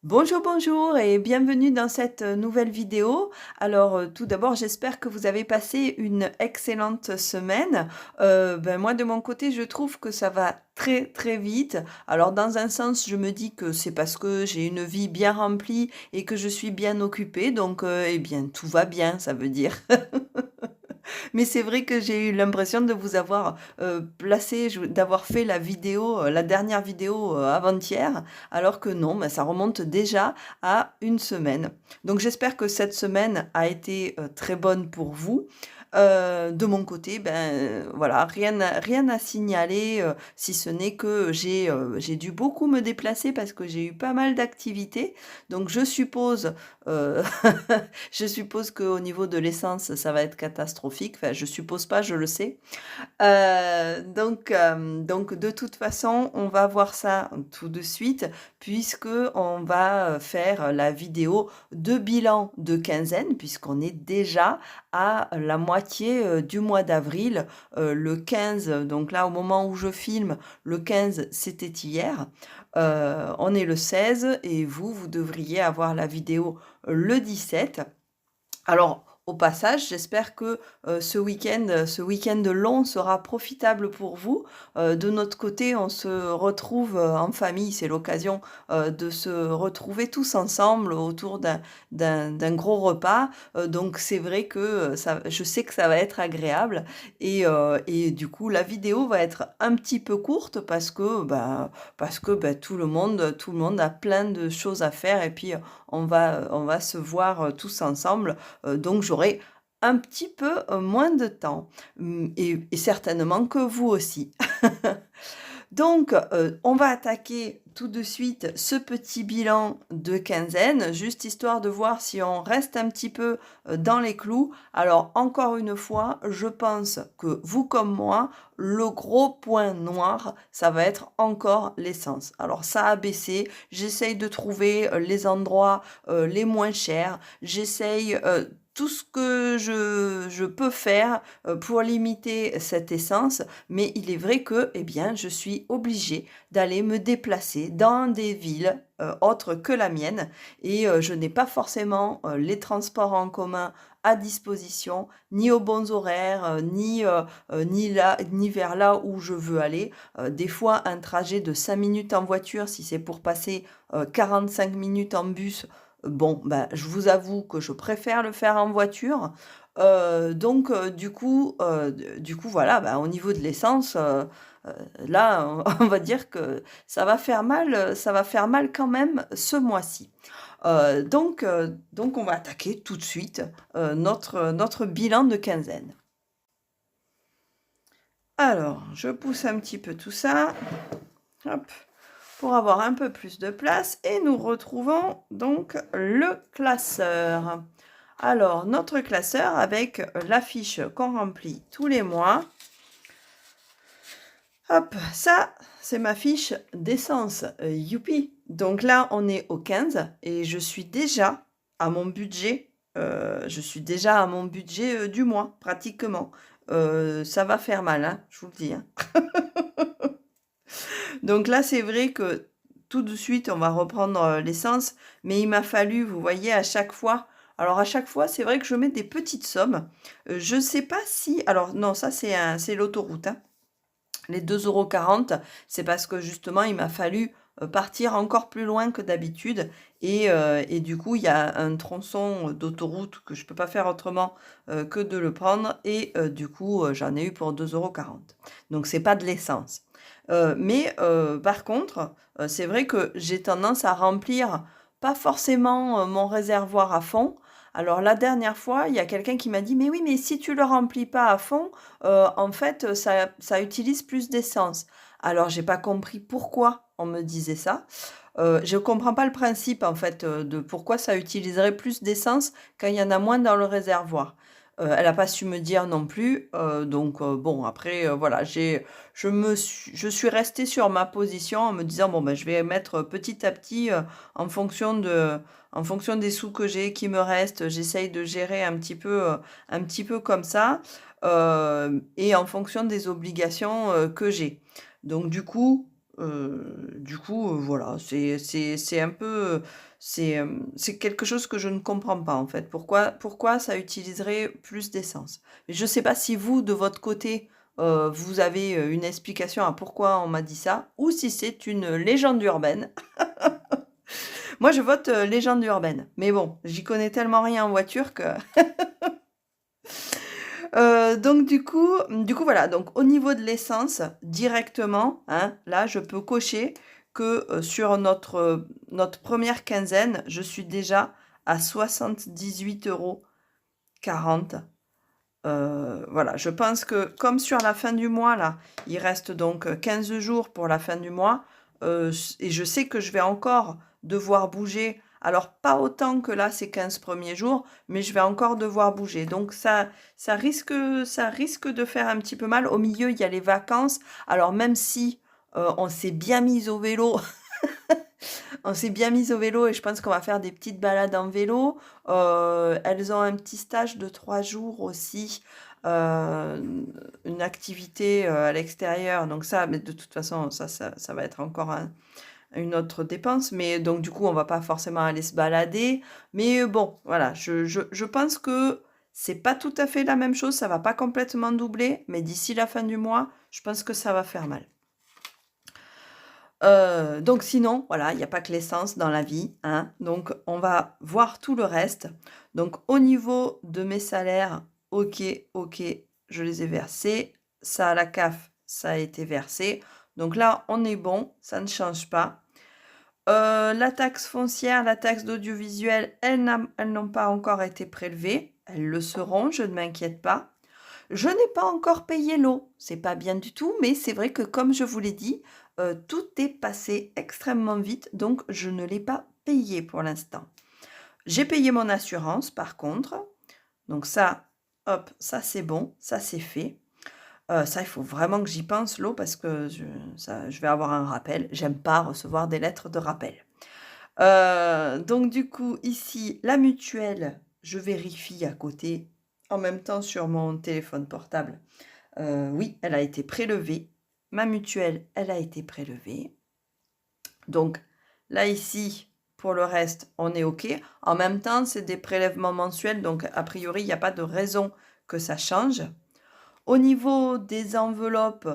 Bonjour, bonjour et bienvenue dans cette nouvelle vidéo. Alors, tout d'abord, j'espère que vous avez passé une excellente semaine. Moi, de mon côté, je trouve que ça va très, très vite. Alors, dans un sens, je me dis que c'est parce que j'ai une vie bien remplie et que je suis bien occupée. Donc, eh bien, tout va bien, ça veut dire. Mais c'est vrai que j'ai eu l'impression de vous avoir, placé, d'avoir fait la vidéo, la dernière vidéo, avant-hier, alors que non, bah, ça remonte déjà à une semaine. Donc j'espère que cette semaine a été, très bonne pour vous. De mon côté, voilà, rien à signaler, si ce n'est que j'ai dû beaucoup me déplacer parce que j'ai eu pas mal d'activités. Donc je suppose, heu je suppose qu'au niveau de l'essence, ça va être catastrophique. Enfin, je suppose pas, je le sais. Donc de toute façon, on va voir ça tout de suite puisque on va, faire la vidéo de bilan de quinzaine puisqu'on est déjà à la moitié, du mois d'avril. Le 15, donc là, au moment où je filme, le 15, c'était hier. On est le 16 et vous devriez avoir la vidéo, le 17. Alors, au passage, j'espère que, ce week-end long sera profitable pour vous. De notre côté, on se retrouve, en famille. C'est l'occasion, de se retrouver tous ensemble autour d'un gros repas. Donc c'est vrai que, je sais que ça va être agréable et du coup, la vidéo va être un petit peu courte parce que, tout le monde a plein de choses à faire et puis, on va se voir, tous ensemble, donc j'aurai un petit peu, moins de temps, et certainement que vous aussi. Donc, on va attaquer tout de suite ce petit bilan de quinzaine, juste histoire de voir si on reste un petit peu, dans les clous. Alors encore une fois, je pense que vous comme moi, le gros point noir, ça va être encore l'essence. Alors ça a baissé, j'essaye de trouver, les endroits, les moins chers. J'essaye, tout ce que je peux faire, pour limiter cette essence, mais il est vrai que, eh bien, je suis obligée d'aller me déplacer dans des villes, autres que la mienne et je n'ai pas forcément, les transports en commun à disposition, ni aux bons horaires, ni vers là où je veux aller. Des fois, un trajet de 5 minutes en voiture, si c'est pour passer, 45 minutes en bus, bon, je vous avoue que je préfère le faire en voiture. Du coup, voilà, au niveau de l'essence, là, on va dire que ça va faire mal quand même ce mois-ci. Donc on va attaquer tout de suite, notre bilan de quinzaine. Alors, je pousse un petit peu tout ça, hop, pour avoir un peu plus de place et nous retrouvons donc le classeur. Alors, notre classeur avec la fiche qu'on remplit tous les mois. Hop, ça, c'est ma fiche d'essence, youpi! Donc là, on est au 15 et je suis déjà à mon budget, du mois, pratiquement. Ça va faire mal, hein, je vous le dis, hein. Donc là, c'est vrai que tout de suite, on va reprendre, l'essence, mais il m'a fallu, vous voyez, à chaque fois alors à chaque fois, c'est vrai que je mets des petites sommes. Je ne sais pas si alors non, ça c'est l'autoroute, hein. Les 2,40 €, c'est parce que justement, il m'a fallu, partir encore plus loin que d'habitude et du coup, il y a un tronçon, d'autoroute que je peux pas faire autrement, que de le prendre et du coup, j'en ai eu pour 2,40 €. Donc c'est pas de l'essence. Mais par contre, c'est vrai que j'ai tendance à remplir pas forcément, mon réservoir à fond. Alors la dernière fois, il y a quelqu'un qui m'a dit: «Mais oui, mais si tu le remplis pas à fond, en fait, ça utilise plus d'essence». Alors j'ai pas compris pourquoi on me disait ça. Je comprends pas le principe en fait, de pourquoi ça utiliserait plus d'essence quand il y en a moins dans le réservoir. Elle a pas su me dire non plus, donc bon après, voilà, je suis restée sur ma position en me disant: «Bon, je vais mettre petit à petit, en fonction de en fonction des sous que j'ai, qui me restent, j'essaye de gérer un petit peu comme ça, et en fonction des obligations, que j'ai». Donc du coup, Du coup, voilà, c'est un peu, c'est quelque chose que je ne comprends pas, en fait. Pourquoi ça utiliserait plus d'essence? Mais je ne sais pas si vous, de votre côté, vous avez, une explication à pourquoi on m'a dit ça ou si c'est une légende urbaine. Moi, je vote, légende urbaine, mais bon, j'y connais tellement rien en voiture que donc du coup, voilà, donc au niveau de l'essence, directement, hein, là, je peux cocher que, sur notre première quinzaine, je suis déjà à 78,40 €. Voilà, je pense que comme sur la fin du mois, là, il reste donc, 15 jours pour la fin du mois, et je sais que je vais encore devoir bouger. Alors pas autant que là, ces 15 premiers jours, mais je vais encore devoir bouger. Donc ça risque de faire un petit peu mal. Au milieu, il y a les vacances. Alors même si, on s'est bien mis au vélo. On s'est bien mis au vélo et je pense qu'on va faire des petites balades en vélo. Elles ont un petit stage de 3 jours aussi, une activité, à l'extérieur. Donc ça, mais de toute façon, ça va être encore une autre dépense. Mais donc du coup, on va pas forcément aller se balader. Mais bon, voilà, je pense que c'est pas tout à fait la même chose. Ça va pas complètement doubler, mais d'ici la fin du mois, je pense que ça va faire mal. Donc sinon, voilà, il y a pas que l'essence dans la vie, hein, donc on va voir tout le reste. Donc au niveau de mes salaires, OK, OK, je les ai versés. Ça à la CAF, ça a été versé. Donc là, on est bon, ça ne change pas. La taxe foncière, la taxe d'audiovisuel, elles n'ont pas encore été prélevées. Elles le seront, je ne m'inquiète pas. Je n'ai pas encore payé l'eau, c'est pas bien du tout, mais c'est vrai que comme je vous l'ai dit, tout est passé extrêmement vite, donc je ne l'ai pas payé pour l'instant. J'ai payé mon assurance par contre, donc ça, hop, ça c'est bon, ça c'est fait. Ça, il faut vraiment que j'y pense l'eau parce que je vais avoir un rappel. J'aime pas recevoir des lettres de rappel. Donc du coup, ici, la mutuelle, je vérifie à côté, en même temps sur mon téléphone portable. Oui, elle a été prélevée. Ma mutuelle, elle a été prélevée. Donc là, ici, pour le reste, on est OK. En même temps, c'est des prélèvements mensuels, donc a priori, il n'y a pas de raison que ça change. Au niveau des enveloppes,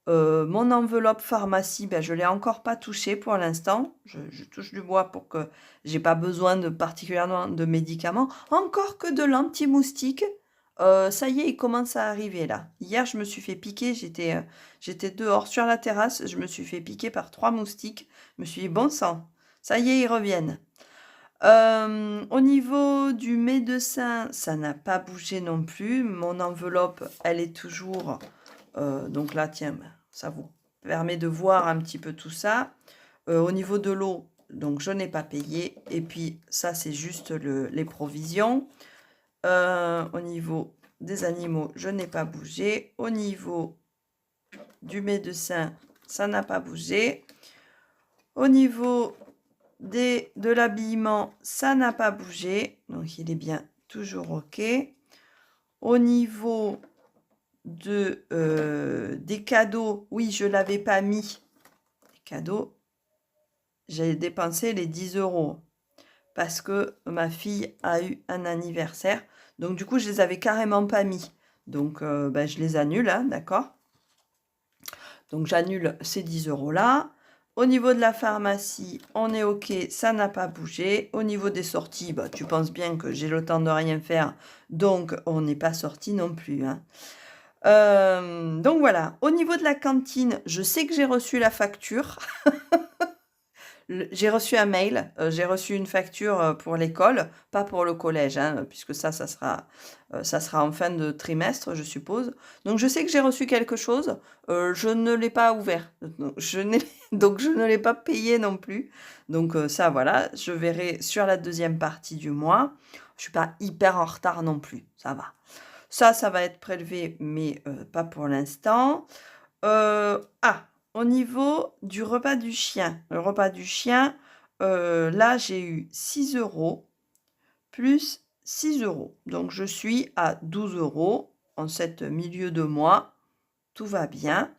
mon enveloppe pharmacie, ben, je ne l'ai encore pas touchée pour l'instant. Je touche du bois pour que j'ai pas besoin de particulièrement de médicaments. Encore que de l'anti-moustique. Ça y est, il commence à arriver là. Hier, je me suis fait piquer, j'étais dehors sur la terrasse, je me suis fait piquer par 3 moustiques. Je me suis dit: «Bon sang, ça y est, ils reviennent». Au niveau du médecin, ça n'a pas bougé non plus. Mon enveloppe, elle est toujours, donc là, tiens, ben, ça vous permet de voir un petit peu tout ça. Au niveau de l'eau, donc je n'ai pas payé et puis ça, c'est juste les provisions. Au niveau des animaux, je n'ai pas bougé. Au niveau du médecin, ça n'a pas bougé. Au niveau de l'habillement, ça n'a pas bougé, donc il est bien toujours OK. Au niveau des cadeaux, oui, je l'avais pas mis. Les cadeaux, j'ai dépensé les 10 € parce que ma fille a eu un anniversaire. Donc du coup, je les avais carrément pas mis. Donc ben, je les annule, hein, d'accord? Donc j'annule ces 10 € là. Au niveau de la pharmacie, on est OK, ça n'a pas bougé. Au niveau des sorties, bah, tu penses bien que j'ai le temps de rien faire, donc on n'est pas sorti non plus, hein. Donc voilà. Au niveau de la cantine, je sais que j'ai reçu la facture. J'ai reçu un mail, j'ai reçu une facture, pour l'école, pas pour le collège, hein, puisque ça sera en fin de trimestre, je suppose. Donc je sais que j'ai reçu quelque chose, je ne l'ai pas ouvert, donc donc je ne l'ai pas payé non plus. Donc ça voilà, je verrai sur la deuxième partie du mois. Je suis pas hyper en retard non plus, ça va. Ça va être prélevé, mais pas pour l'instant. Ah! Au niveau du repas du chien. Le repas du chien, là, j'ai eu 6 € plus 6 €. Donc je suis à 12 € en cette milieu de mois. Tout va bien.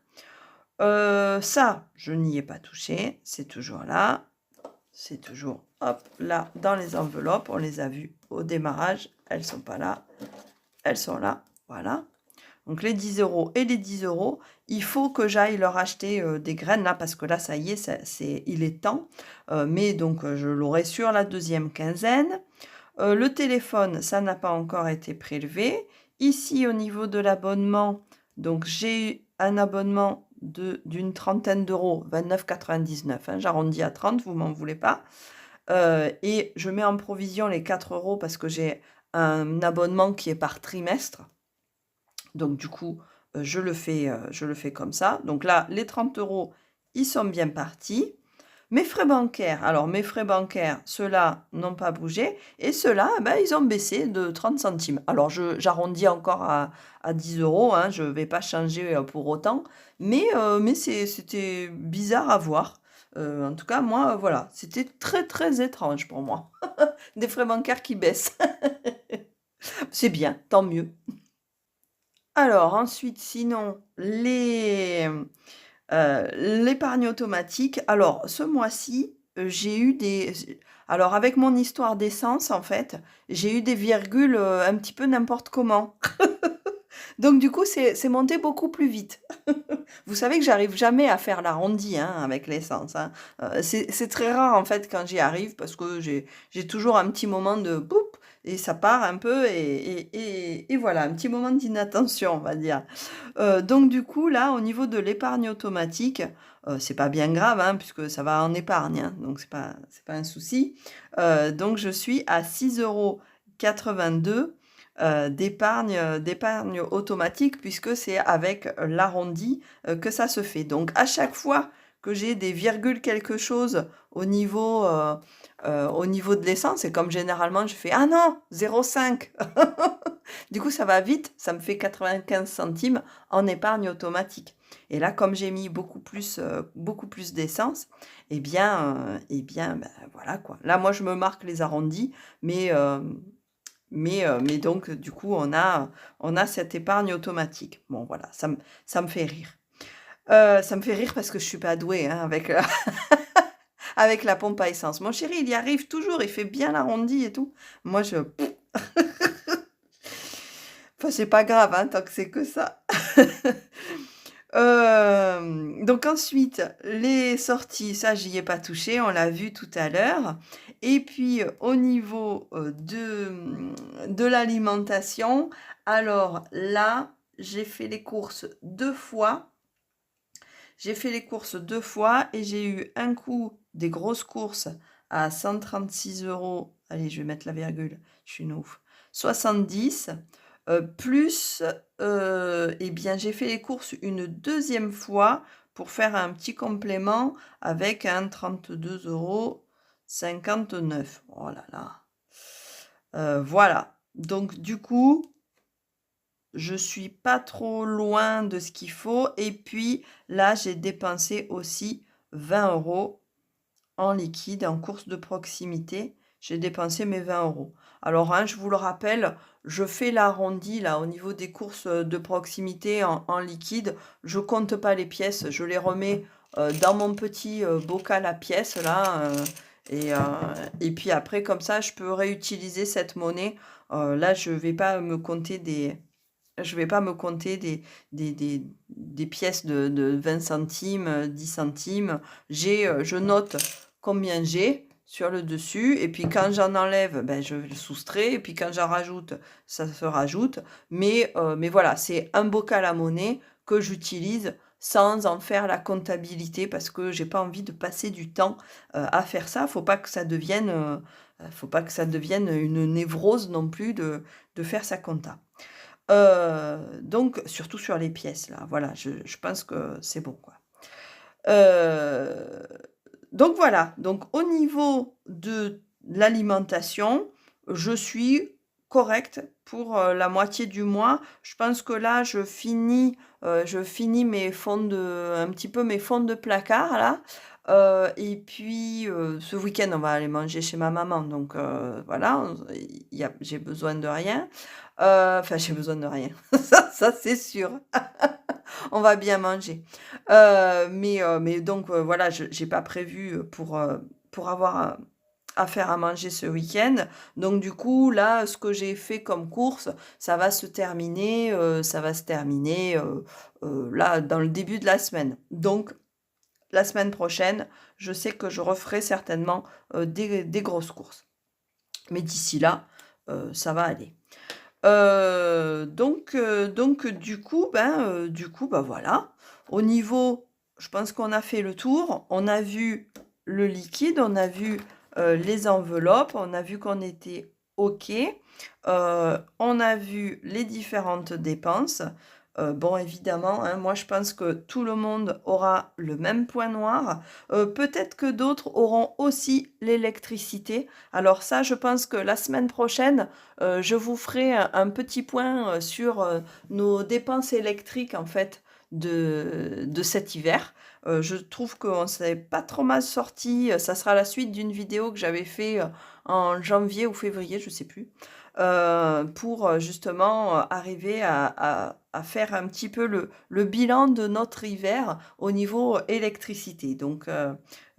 Ça, je n'y ai pas touché, c'est toujours là. C'est toujours, hop, là, dans les enveloppes. On les a vues au démarrage. Elles sont pas là. Elles sont là. Voilà. Donc, les 10 € et les 10 €, il faut que j'aille leur acheter des graines, là, parce que là, ça y est, il est temps. Mais donc, je l'aurai sur la deuxième quinzaine. Le téléphone, ça n'a pas encore été prélevé. Ici, au niveau de l'abonnement, donc j'ai un abonnement d'une trentaine d'euros, 29,99 €, hein, j'arrondis à 30, vous m'en voulez pas. Et je mets en provision les 4 € parce que j'ai un abonnement qui est par trimestre. Donc du coup, je le fais comme ça. Donc là, les 30 €, ils sont bien partis. Mes frais bancaires, alors mes frais bancaires, ceux-là n'ont pas bougé et ceux-là, ben, ils ont baissé de 30 centimes. Alors j'arrondis encore à 10 €, hein, je ne vais pas changer pour autant, mais c'était bizarre à voir. En tout cas, moi, voilà, c'était très, très étrange pour moi. Des frais bancaires qui baissent. C'est bien, tant mieux. Alors ensuite, sinon, l'épargne automatique, alors ce mois-ci, j'ai eu alors avec mon histoire d'essence, en fait, j'ai eu des virgules, un petit peu n'importe comment. Donc du coup, c'est monté beaucoup plus vite. Vous savez que j'arrive jamais à faire l'arrondi, hein, avec l'essence, hein. C'est très rare, en fait, quand j'y arrive parce que j'ai toujours un petit moment de «poup» et ça part un peu et voilà, un petit moment d'inattention, on va dire. Donc du coup, là, au niveau de l'épargne automatique, c'est pas bien grave, hein, puisque ça va en épargne, hein, donc c'est pas un souci. Donc je suis à 6,82 € d'épargne automatique puisque c'est avec l'arrondi, que ça se fait. Donc à chaque fois que j'ai des virgules quelque chose au niveau de l'essence et comme généralement je fais: «Ah non, 0,5». Du coup, ça va vite, ça me fait 95 centimes en épargne automatique et là, comme j'ai mis beaucoup plus d'essence et bien, bah, voilà quoi. Là, moi, je me marque les arrondis, mais mais donc du coup, on a cette épargne automatique. Bon voilà, ça me fait rire. Ça me fait rire parce que je suis pas douée, hein, avec, avec la pompe à essence. Mon chéri, il y arrive toujours, il fait bien l'arrondi et tout. Moi, enfin, c'est pas grave, hein, tant que c'est que ça. Donc ensuite, les sorties, ça, j'y ai pas touché, on l'a vu tout à l'heure et puis, au niveau, de l'alimentation, alors là, j'ai fait les courses 2 fois. J'ai fait les courses 2 fois et j'ai eu un coup des grosses courses à 136 €. Allez, je vais mettre la virgule, je suis une ouf. 70, plus, et bien, j'ai fait les courses une deuxième fois pour faire un petit complément avec un 32,59 €. Oh là là. Voilà. Donc du coup, je suis pas trop loin de ce qu'il faut et puis là, j'ai dépensé aussi 20 € en liquide, en courses de proximité. J'ai dépensé mes 20 €. Alors, hein, je vous le rappelle, je fais l'arrondi là au niveau des courses, de proximité en liquide. Je compte pas les pièces, je les remets, dans mon petit, bocal à pièces là, et heu et puis après comme ça, je peux réutiliser cette monnaie. Là, je vais pas me compter des pièces de 20 centimes, 10 centimes. Je note combien j'ai sur le dessus et puis quand j'en enlève, ben, je le soustrais et puis quand j'en rajoute, ça se rajoute. Mais voilà, c'est un bocal à monnaie que j'utilise sans en faire la comptabilité parce que j'ai pas envie de passer du temps, à faire ça. Faut pas que ça devienne une névrose non plus de faire sa compta. Donc surtout sur les pièces là, voilà, je pense que c'est bon quoi. Heu, donc voilà, donc au niveau de l'alimentation, je suis correcte pour, la moitié du mois. Je pense que là, je finis mes fonds de un petit peu mes fonds de placard là. Et puis, ce week-end, on va aller manger chez ma maman, donc voilà, j'ai besoin de rien. Enfin, j'ai besoin de rien, ça c'est sûr. On va bien manger. Mais donc voilà, je j'ai pas prévu, pour avoir à faire à manger ce week-end. Donc du coup, là, ce que j'ai fait comme course, ça va se terminer, là, dans le début de la semaine. Donc la semaine prochaine, je sais que je referai certainement, des grosses courses. Mais d'ici là, ça va aller. Donc du coup, bah, voilà. Au niveau Je pense qu'on a fait le tour. On a vu le liquide, on a vu, les enveloppes, on a vu qu'on était OK. On a vu les différentes dépenses. Bon, évidemment, hein, moi je pense que tout le monde aura le même point noir. Peut-être que d'autres auront aussi l'électricité. Alors ça, je pense que la semaine prochaine, je vous ferai un petit point, sur, nos dépenses électriques, en fait, de cet hiver. Je trouve qu'on s'est pas trop mal sortis, ça sera la suite d'une vidéo que j'avais fait, en janvier ou février, je sais plus, pour, justement, arriver à faire un petit peu le bilan de notre hiver au niveau électricité. Donc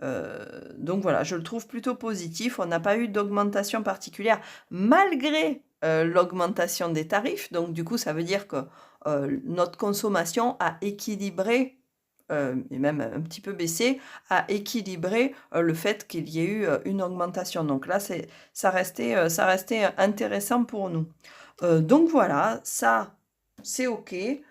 voilà, je le trouve plutôt positif. On n'a pas eu d'augmentation particulière malgré, l'augmentation des tarifs. Donc du coup, ça veut dire que, notre consommation a équilibré, et même un petit peu baissé, a équilibré, le fait qu'il y ait eu, une augmentation. Donc là, ça restait intéressant pour nous. Donc voilà, ça, c'est OK. Et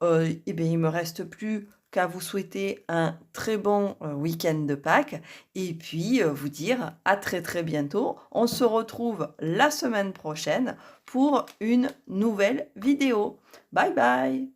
beh, il me reste plus qu'à vous souhaiter un très bon, week-end de Pâques et puis, vous dire à très, très bientôt. On se retrouve la semaine prochaine pour une nouvelle vidéo. Bye bye.